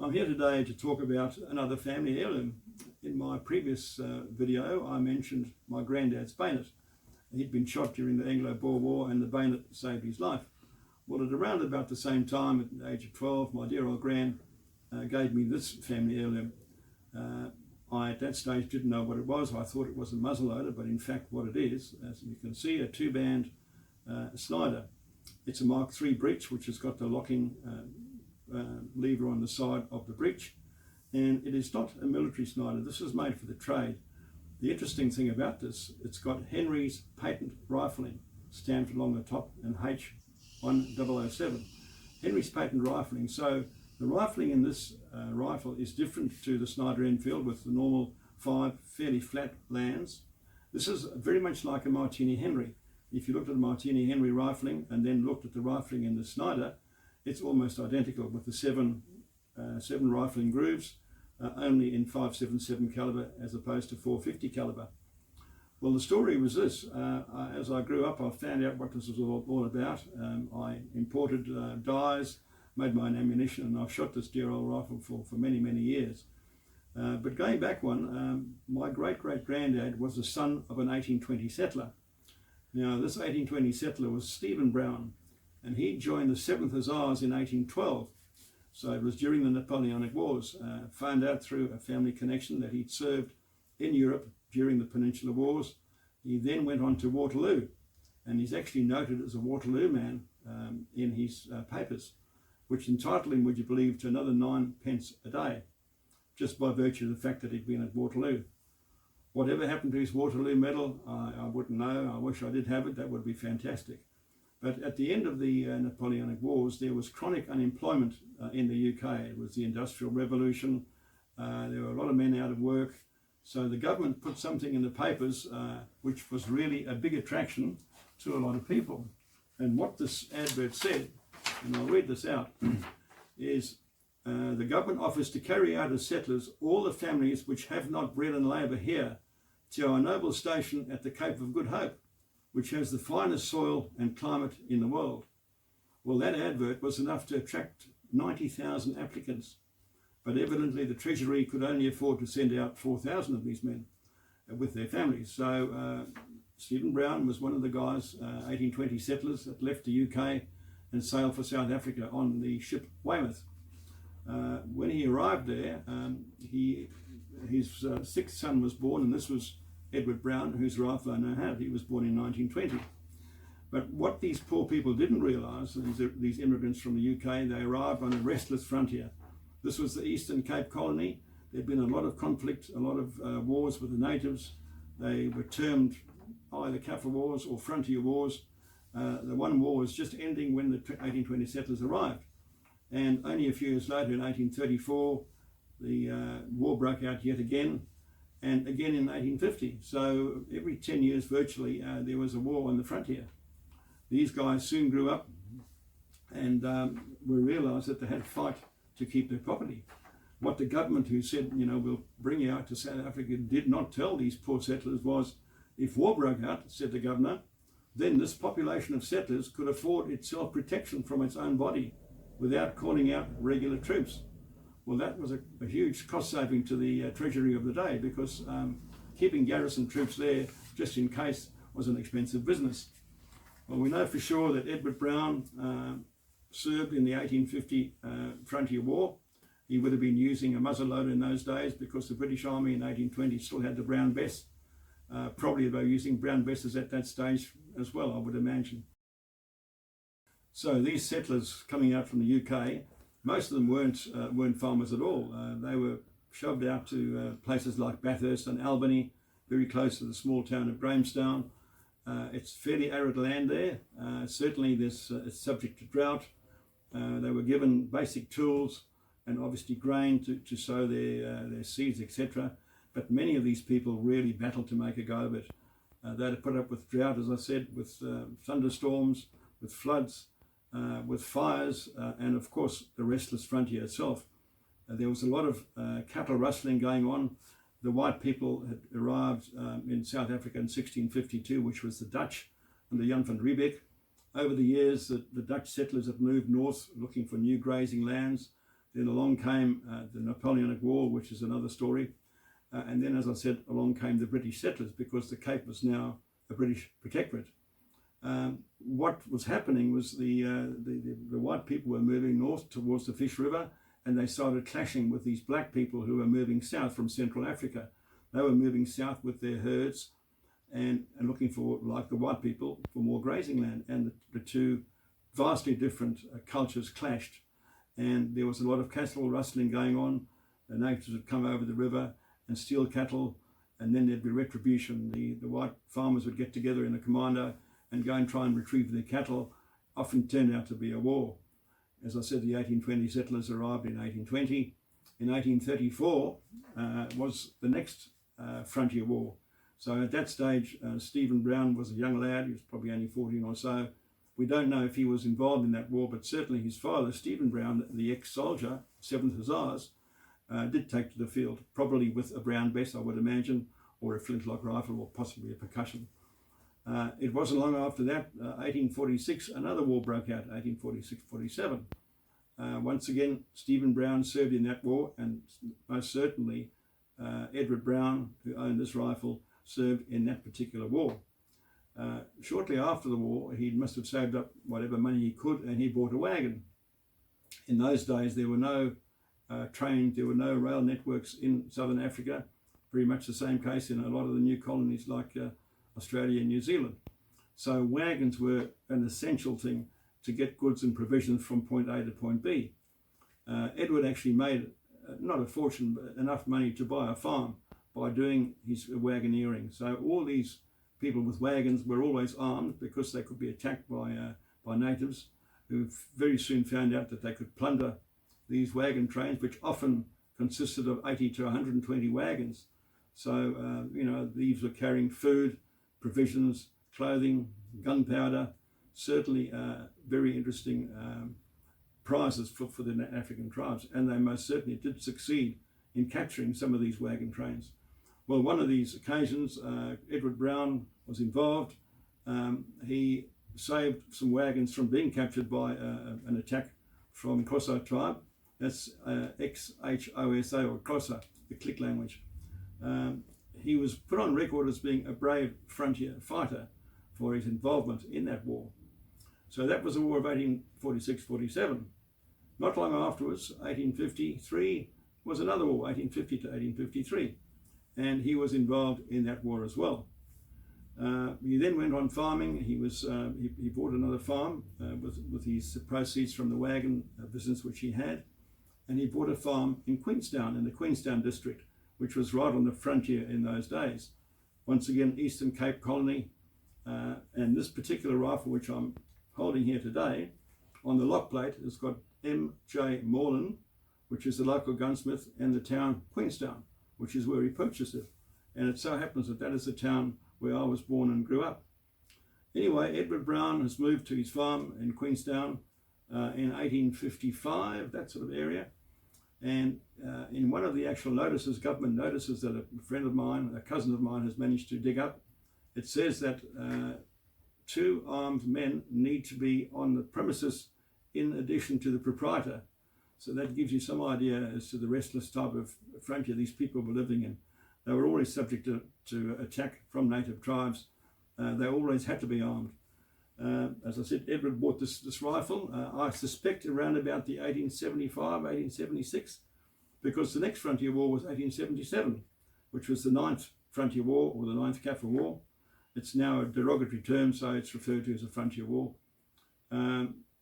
I'm here today to talk about another family heirloom. In my previous video I mentioned my granddad's bayonet. He'd been shot during the Anglo-Boer War and the bayonet saved his life. Well, at around about the same time, at the age of 12, my dear old gran gave me this family heirloom. I at that stage didn't know what it was. I thought it was a muzzleloader, but in fact what it is, as you can see, a two-band Snider. It's a Mk3 breech, which has got the locking lever on the side of the breech, and it is not a military Snider. This is made for the trade. The interesting thing about this, it's got Henry's patent rifling stamped along the top and H1007. Henry's patent rifling. So the rifling in this rifle is different to the Snider Enfield with the normal 5 fairly flat lands. This is very much like a martini-henry. If you looked at the martini-henry rifling and then looked at the rifling in the Snider, it's almost identical with the seven rifling grooves, only in 5.77 caliber as opposed to 4.50 caliber. Well, the story was this. As I grew up, I found out what this was all about. I imported dyes, made my own ammunition, and I've shot this dear old rifle for many, many years. But going back one, my great-great-granddad was the son of an 1820 settler. Now, this 1820 settler was Stephen Brown, and he joined the 7th Hussars in 1812. So it was during the Napoleonic Wars. Found out through a family connection that he'd served in Europe during the Peninsular Wars. He then went on to Waterloo, and he's actually noted as a Waterloo man in his papers, which entitled him, would you believe, to another 9 pence a day, just by virtue of the fact that he'd been at Waterloo. Whatever happened to his Waterloo medal, I wouldn't know. I wish I did have it. That would be fantastic. But at the end of the Napoleonic Wars, there was chronic unemployment in the UK. It was the Industrial Revolution. There were a lot of men out of work. So the government put something in the papers which was really a big attraction to a lot of people. And what this advert said, and I'll read this out, is the government offers to carry out as settlers all the families which have not bread and labour here to our noble station at the Cape of Good Hope, which has the finest soil and climate in the world. Well, that advert was enough to attract 90,000 applicants, but evidently the Treasury could only afford to send out 4,000 of these men with their families. So Stephen Brown was one of the guys, 1820 settlers that left the UK and sailed for South Africa on the ship Weymouth. When he arrived there, his 6th son was born, and this was Edward Brown, whose rifle I now have. He was born in 1920. But what these poor people didn't realise, these immigrants from the UK, they arrived on a restless frontier. This was the Eastern Cape Colony. There'd been a lot of conflict, a lot of wars with the natives. They were termed either Kaffir Wars or Frontier Wars. The one war was just ending when the 1820 settlers arrived. And only a few years later, in 1834, the war broke out yet again, and again in 1850. So every 10 years virtually there was a war on the frontier. These guys soon grew up and realised that they had to fight to keep their property. What the government, who said, you know, we'll bring you out to South Africa, did not tell these poor settlers was, if war broke out, said the governor, then this population of settlers could afford itself protection from its own body without calling out regular troops. Well, that was a huge cost saving to the Treasury of the day, because keeping garrison troops there just in case was an expensive business. Well, we know for sure that Edward Brown served in the 1850 Frontier War. He would have been using a muzzleloader in those days because the British Army in 1820 still had the Brown Bess. Probably they were using Brown Besses at that stage as well, I would imagine. So these settlers coming out from the UK, most of them weren't farmers at all. They were shoved out to places like Bathurst and Albany, very close to the small town of Grahamstown. It's fairly arid land there. Certainly it's subject to drought. They were given basic tools and obviously grain to sow their seeds, etc. But many of these people really battled to make a go of it. They had to put up with drought, as I said, with thunderstorms, with floods, with fires, and of course the restless frontier itself. There was a lot of cattle rustling going on. The white people had arrived in South Africa in 1652, which was the Dutch under Jan van Riebeeck. Over the years, the Dutch settlers have moved north looking for new grazing lands. Then along came the Napoleonic War, which is another story. And then, as I said, along came the British settlers, because the Cape was now a British protectorate. What was happening was the white people were moving north towards the Fish River, and they started clashing with these black people who were moving south from Central Africa. They were moving south with their herds and looking for, like the white people, for more grazing land. And the two vastly different cultures clashed. And there was a lot of cattle rustling going on. The natives would come over the river and steal cattle, and then there'd be retribution. The white farmers would get together in a commando and go and try and retrieve their cattle. Often turned out to be a war. As I said, the 1820 settlers arrived in 1820. In 1834 was the next frontier war. So at that stage, Stephen Brown was a young lad. He was probably only 14 or so. We don't know if he was involved in that war, but certainly his father, Stephen Brown, the ex-soldier, 7th Hussars, did take to the field, probably with a Brown Bess, I would imagine, or a flintlock rifle, or possibly a percussion. It wasn't long after that, 1846, another war broke out, 1846-47. Once again, Stephen Brown served in that war, and most certainly Edward Brown, who owned this rifle, served in that particular war. Shortly after the war, he must have saved up whatever money he could, and he bought a wagon. In those days, there were no trains, there were no rail networks in southern Africa. Very much the same case in a lot of the new colonies like Australia and New Zealand. So wagons were an essential thing to get goods and provisions from point A to point B. Edward actually made not a fortune, but enough money to buy a farm by doing his wagoneering. So all these people with wagons were always armed, because they could be attacked by natives, who very soon found out that they could plunder these wagon trains, which often consisted of 80 to 120 wagons. So, these were carrying food, provisions, clothing, gunpowder, certainly very interesting prizes for the African tribes. And they most certainly did succeed in capturing some of these wagon trains. Well, one of these occasions, Edward Brown was involved. He saved some wagons from being captured by an attack from Xhosa tribe. That's Xhosa, or Xhosa, the Click language. He was put on record as being a brave frontier fighter for his involvement in that war. So that was the War of 1846-47. Not long afterwards, 1853, was another war, 1850 to 1853. And he was involved in that war as well. He then went on farming. He bought another farm with his proceeds from the wagon business which he had. And he bought a farm in Queenstown, in the Queenstown district, which was right on the frontier in those days. Once again, Eastern Cape Colony. And this particular rifle, which I'm holding here today, on the lock plate has got M.J. Morland, which is the local gunsmith, and the town Queenstown, which is where he purchased it. And it so happens that that is the town where I was born and grew up. Anyway, Edward Brown has moved to his farm in Queenstown in 1855, that sort of area. And in one of the actual notices, government notices that a friend of mine, a cousin of mine, has managed to dig up, it says that 2 armed men need to be on the premises in addition to the proprietor. So that gives you some idea as to the restless type of frontier these people were living in. They were always subject to attack from native tribes. They always had to be armed. As I said, Edward bought this rifle, I suspect around about the 1875, 1876, because the next frontier war was 1877, which was the 9th frontier war, or the 9th Kaffir War. It's now a derogatory term, so it's referred to as a frontier war.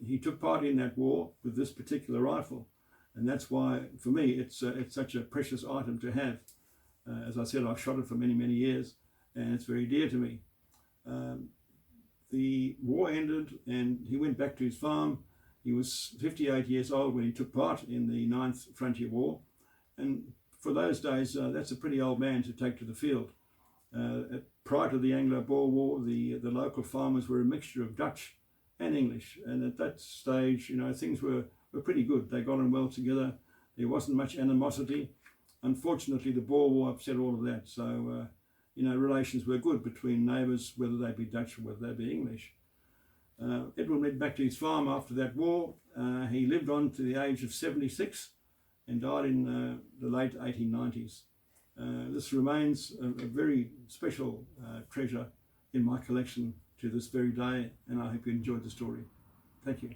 He took part in that war with this particular rifle, and that's why, for me, it's such a precious item to have. As I said, I've shot it for many, many years, and it's very dear to me. The war ended, and he went back to his farm. He was 58 years old when he took part in the 9th Frontier War, and for those days, that's a pretty old man to take to the field. Prior to the Anglo-Boer War, the local farmers were a mixture of Dutch and English, and at that stage, things were pretty good. They got on well together. There wasn't much animosity. Unfortunately, the Boer War upset all of that, so relations were good between neighbours, whether they be Dutch or whether they be English. Edwin went back to his farm after that war. He lived on to the age of 76 and died in the late 1890s. This remains a very special treasure in my collection to this very day, and I hope you enjoyed the story. Thank you.